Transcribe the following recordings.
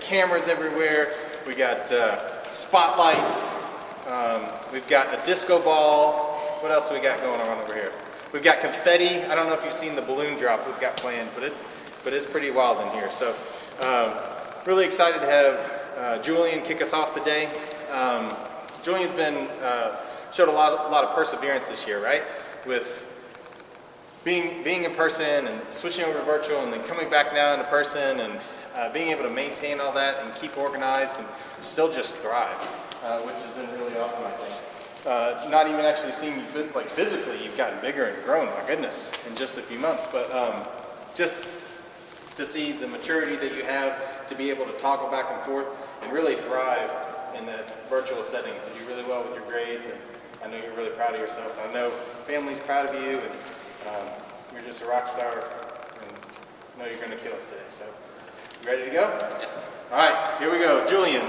cameras everywhere. We got spotlights. We've got a disco ball. What else do we got going on over here? We've got confetti. I don't know if you've seen the balloon drop we've got planned, but it's pretty wild in here. So really excited to have Julien kick us off today. Julien's showed a lot of perseverance this year, right? With being in person and switching over to virtual and then coming back now into person and being able to maintain all that and keep organized and still just thrive, which has been really awesome, I think. Not even actually seeing you physically, you've gotten bigger and grown, my goodness, in just a few months. But just to see the maturity that you have to be able to toggle back and forth and really thrive in that virtual setting, to do really well with your grades. And I know you're really proud of yourself. I know family's proud of you, and you're just a rock star, and I know you're going to kill it today. So, you ready to go? Yeah. All right, here we go. Julien.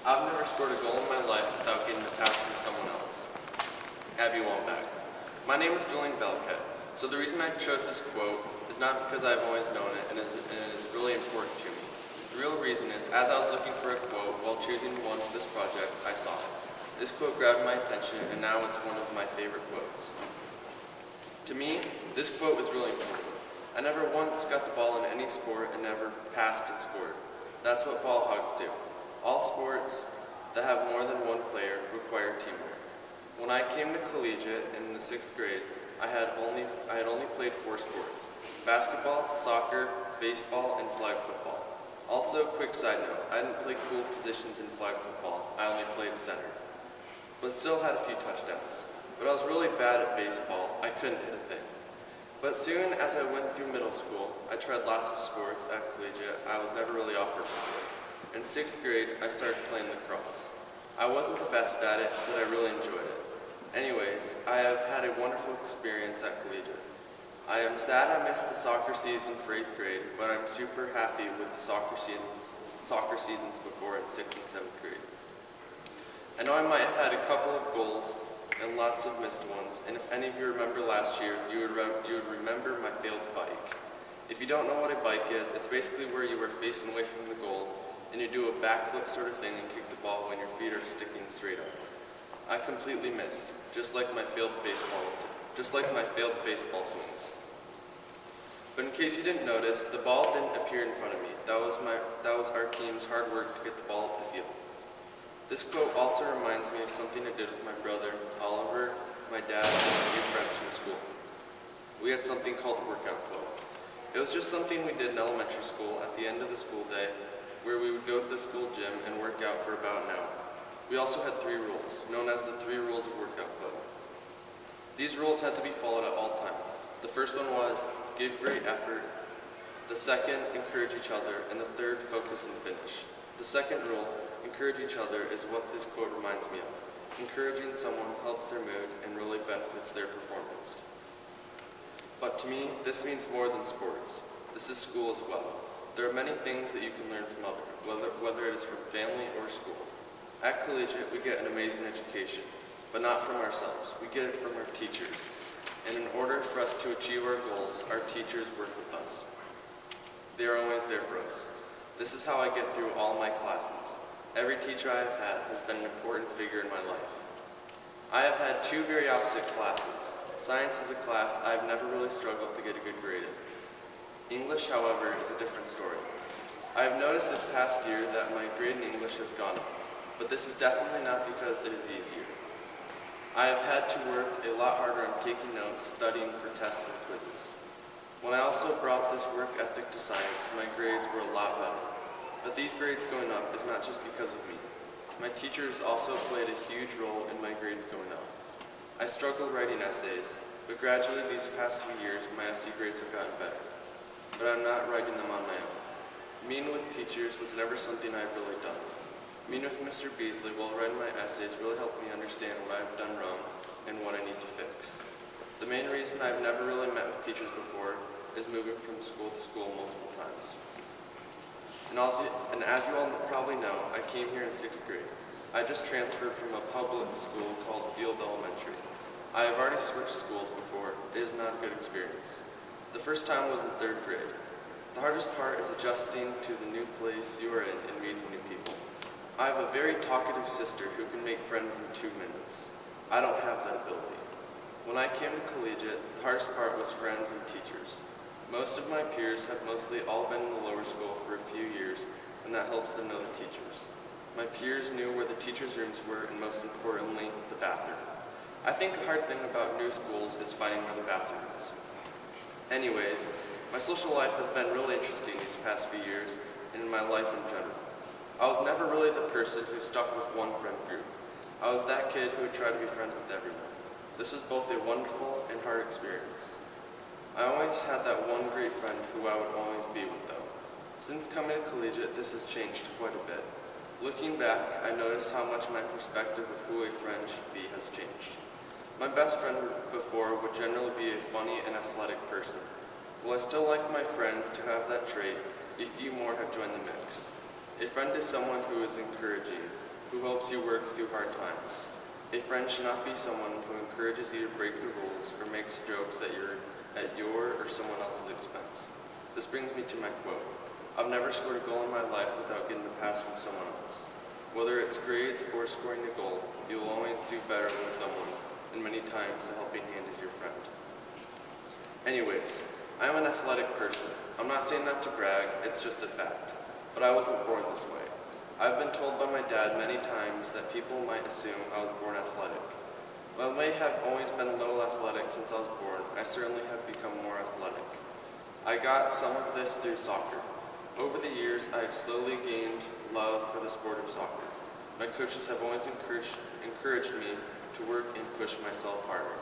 I've never scored a goal in my life without getting the pass from someone else. Have you all back? My name is Julien Veliquette, so the reason I chose this quote is not because I've always known it and it is really important to me. The real reason is, as I was looking for a quote while choosing one for this project, I saw it. This quote grabbed my attention, and now it's one of my favorite quotes. To me, this quote was really important. I never once got the ball in any sport and never passed and scored. That's what ball hogs do. All sports that have more than one player require teamwork. When I came to collegiate in the 6th grade, I had only played 4 sports: basketball, soccer, baseball, and flag football. Also, quick side note, I didn't play cool positions in flag football. I only played center, but still had a few touchdowns. But I was really bad at baseball. I couldn't hit a thing. But soon as I went through middle school, I tried lots of sports at collegiate I was never really offered before. In 6th grade, I started playing lacrosse. I wasn't the best at it, but I really enjoyed it. Anyways, I have had a wonderful experience at collegiate. I am sad I missed the soccer season for 8th grade, but I'm super happy with the soccer seasons before in 6th and 7th grade. I know I might have had a couple of goals and lots of missed ones, and if any of you remember last year, you would remember my failed bike. If you don't know what a bike is, it's basically where you are facing away from the goal, and you do a backflip sort of thing and kick the ball when your feet are sticking straight up. I completely missed, just like my failed baseball swings. But in case you didn't notice, the ball didn't appear in front of me. That was our team's hard work to get the ball up the field. This quote also reminds me of something I did with my brother, Oliver, my dad, and a few friends from school. We had something called the workout club. It was just something we did in elementary school at the end of the school day, where we would go to the school gym and work out for about an hour. We also had 3 rules, known as the 3 rules of workout club. These rules had to be followed at all times. The first one was, give great effort. The second, encourage each other. And the third, focus and finish. The second rule, encourage each other, is what this quote reminds me of. Encouraging someone helps their mood and really benefits their performance. But to me, this means more than sports. This is school as well. There are many things that you can learn from others, whether it is from family or school. At collegiate, we get an amazing education, but not from ourselves. We get it from our teachers. And in order for us to achieve our goals, our teachers work with us. They are always there for us. This is how I get through all my classes. Every teacher I have had has been an important figure in my life. I have had 2 very opposite classes. Science is a class I have never really struggled to get a good grade in. English, however, is a different story. I have noticed this past year that my grade in English has gone up, but this is definitely not because it is easier. I have had to work a lot harder on taking notes, studying for tests and quizzes. When I also brought this work ethic to science, my grades were a lot better. But these grades going up is not just because of me. My teachers also played a huge role in my grades going up. I struggled writing essays, but gradually these past few years, my essay grades have gotten better. But I'm not writing them on my own. Meeting with teachers was never something I've really done. Meeting with Mr. Beasley while writing my essays really helped me understand what I've done wrong and what I need to fix. The main reason I've never really met with teachers before is moving from school to school multiple times. And as you all probably know, I came here in 6th grade. I just transferred from a public school called Field Elementary. I have already switched schools before. It is not a good experience. The first time was in 3rd grade. The hardest part is adjusting to the new place you are in and meeting new people. I have a very talkative sister who can make friends in 2 minutes. I don't have that ability. When I came to collegiate, the hardest part was friends and teachers. Most of my peers have mostly all been in the lower school for a few years, and that helps them know the teachers. My peers knew where the teachers' rooms were, and most importantly, the bathroom. I think a hard thing about new schools is finding where the bathroom is. Anyways, my social life has been really interesting these past few years, and in my life in general. I was never really the person who stuck with one friend group. I was that kid who would try to be friends with everyone. This was both a wonderful and hard experience. I always had that one great friend who I would always be with though. Since coming to collegiate, this has changed quite a bit. Looking back, I noticed how much my perspective of who a friend should be has changed. My best friend before would generally be a funny and athletic person. While I still like my friends to have that trait, a few more have joined the mix. A friend is someone who is encouraging, who helps you work through hard times. A friend should not be someone who encourages you to break the rules or makes jokes at your or someone else's expense. This brings me to my quote. I've never scored a goal in my life without getting a pass from someone else. Whether it's grades or scoring a goal, you'll always do better with someone, and many times the helping hand is your friend. Anyways, I'm an athletic person. I'm not saying that to brag, it's just a fact. But I wasn't born this way. I've been told by my dad many times that people might assume I was born athletic. While I may have always been a little athletic since I was born, I certainly have become more athletic. I got some of this through soccer. Over the years, I have slowly gained love for the sport of soccer. My coaches have always encouraged me to work and push myself harder.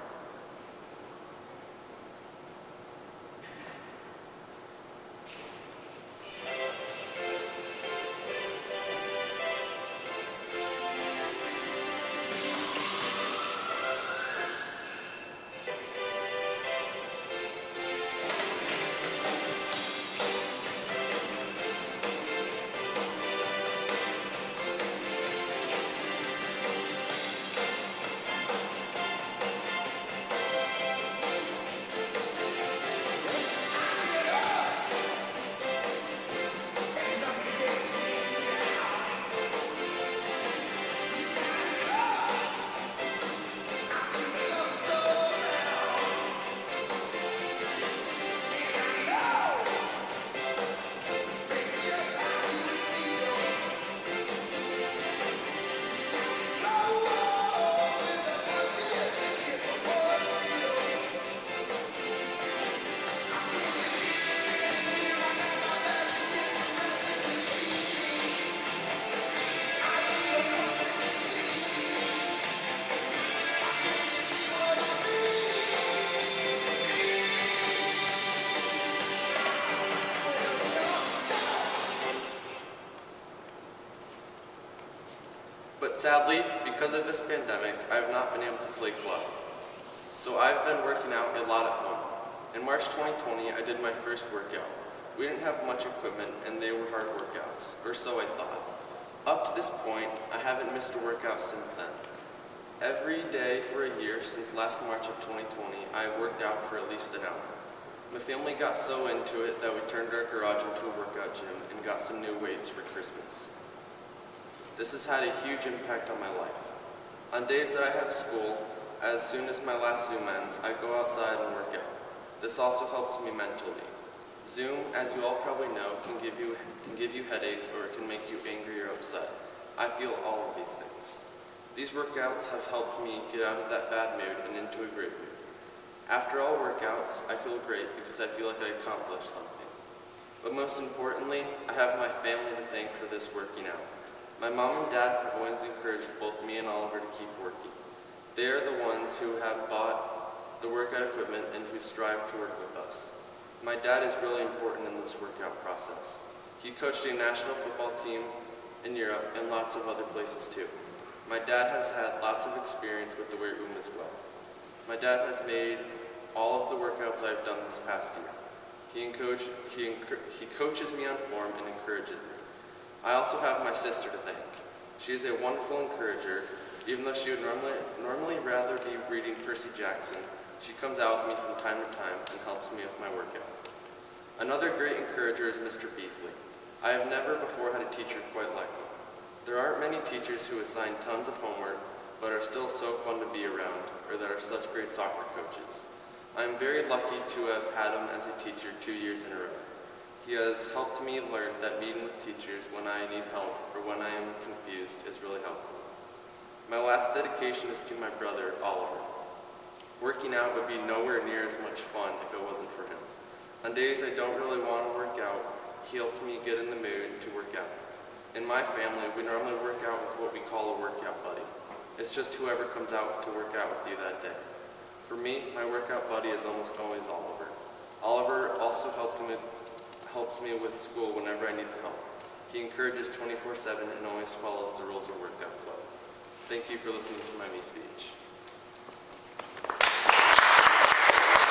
But sadly, because of this pandemic, I have not been able to play club. So I've been working out a lot at home. In March 2020, I did my first workout. We didn't have much equipment and they were hard workouts, or so I thought. Up to this point, I haven't missed a workout since then. Every day for a year since last March of 2020, I worked out for at least an hour. My family got so into it that we turned our garage into a workout gym and got some new weights for Christmas. This has had a huge impact on my life. On days that I have school, as soon as my last Zoom ends, I go outside and work out. This also helps me mentally. Zoom, as you all probably know, can give you headaches or it can make you angry or upset. I feel all of these things. These workouts have helped me get out of that bad mood and into a great mood. After all workouts, I feel great because I feel like I accomplished something. But most importantly, I have my family to thank for this working out. My mom and dad have always encouraged both me and Oliver to keep working. They are the ones who have bought the workout equipment and who strive to work with us. My dad is really important in this workout process. He coached a national football team in Europe and lots of other places too. My dad has had lots of experience with the weight room as well. My dad has made all of the workouts I've done this past year. He coaches me on form and encourages me. I also have my sister to thank. She is a wonderful encourager. Even though she would normally rather be reading Percy Jackson, She comes out with me from time to time and helps me with my workout. Another great encourager is Mr. Beasley. I have never before had a teacher quite like him. There aren't many teachers who assign tons of homework, but are still so fun to be around, or that are such great soccer coaches. I am very lucky to have had him as a teacher 2 years in a row. He has helped me learn that meeting with teachers when I need help or when I am confused is really helpful. My last dedication is to my brother, Oliver. Working out would be nowhere near as much fun if it wasn't for him. On days I don't really want to work out, he helps me get in the mood to work out. In my family, we normally work out with what we call a workout buddy. It's just whoever comes out to work out with you that day. For me, my workout buddy is almost always Oliver. Oliver also helps me with school whenever I need the help. He encourages 24/7 and always follows the rules of workout club. Thank you for listening to my me speech.